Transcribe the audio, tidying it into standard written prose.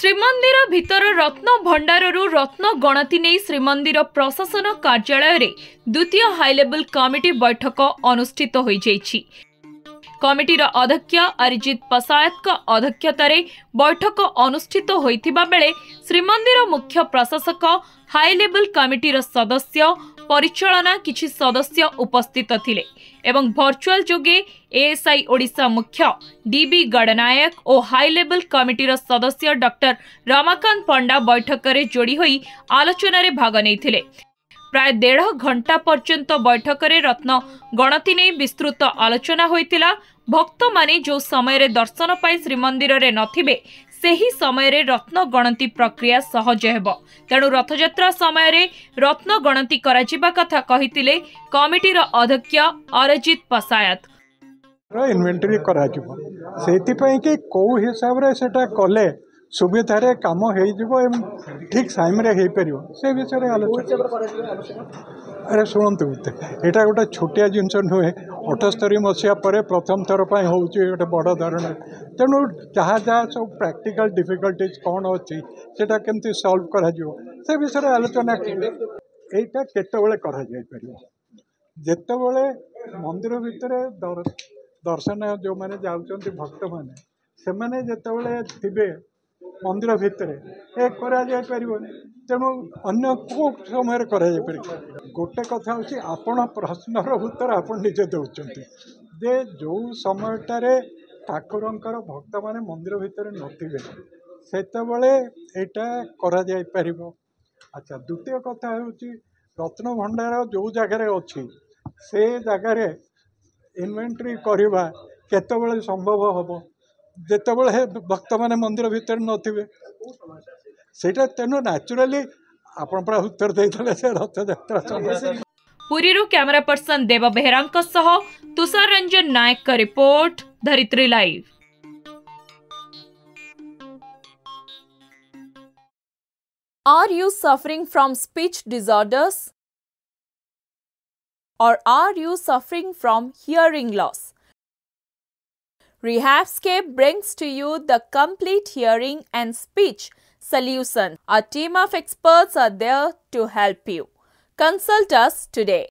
श्रीमंदिर भितर रत्न भंडाररू रत्न गणति नहीं श्रीमंदिर प्रशासन कार्यालय रे द्वितीय हाई लेवल कमिटी बैठक अनुष्ठित हो जाइछि। कमिटीर अध्यक्ष अरिजित पसायत अध्यक्षतार बैठक अनुष्ठित होइथिबा बेले श्रीमंदिर मुख्य प्रशासक हाई लेवल कमिटीर सदस्य परिचालना किछि सदस्य उपस्थित थिले एवं भर्चुआल जोगे एएसआई ओडिशा मुख्य डीबी गणनायक और हाई लेवल कमिटीर सदस्य डॉक्टर रमाकांत पंडा बैठक में जोड़ी होई आलोचना रे भाग नैथिले। प्राय 1.5 घंटा पर्यंत बैठक में रत्न गणति नहीं विस्तृत आलोचना होइतिला। भक्त माने जो समय रे दर्शन पाई श्रीमंदिर रे नथिबे सेही समय रे रत्न गणति प्रक्रिया सहज हेबो, तेणु रथयात्रा समय रे रत्न गणति कराजिबा कथा कहितिले कमिटीर अध्यक्ष अरिजित पसायत। इन्वेंटरी कराजिबो सेति पई कि को हिसाब रे सेटा कले सुविधा रे काम हो ठीक टाइम रे हो पार से विषय आलोचना। अरे शुणु यहाँ गोटे छोटिया जिनस नुहे 78 मसीहा पर प्रथम थर पर गोटे बड़ धरण तेणु जहाँ जहाँ सब प्रैक्टिकल डिफिकल्टीज कौन अच्छी सेटा केमती सॉल्व करा से विषय आलोचना यहाँ केतबेले करा जाय परियो जेतबेले मंदिर भितर दर्शन जो माने जाउचंती भक्त माने से माने जेतबेले थिबे मंदिर भितर तेणु अन्य को समय गोटे कथा हूँ आपण प्रश्नर उत्तर आप निजे दौरान जे जो समयटार ठाकुरंकर भक्त माने मंदिर भितर नथिबे सेतबेले एटा करा जाय परिबो। अच्छा द्वितीय कथा हूँ रत्न भंडार जो जगार अच्छी से जगार इन्वेंटरी करवा केतबेले संभव हम जेतबेले भक्त माने मंदिर भितर नथिबे सेटा तेनु नेचुरली आपण पर उत्तर देइतले से रथ यात्रा समय। पुरीरू कैमरा पर्सन देव बेहरांक सह तुषार रंजन नायक का report Dharitri live. Are you suffering from speech disorders? Or are you suffering from hearing loss? Rehabscape brings to you the complete hearing and speech solution. A team of experts are there to help you. Consult us today.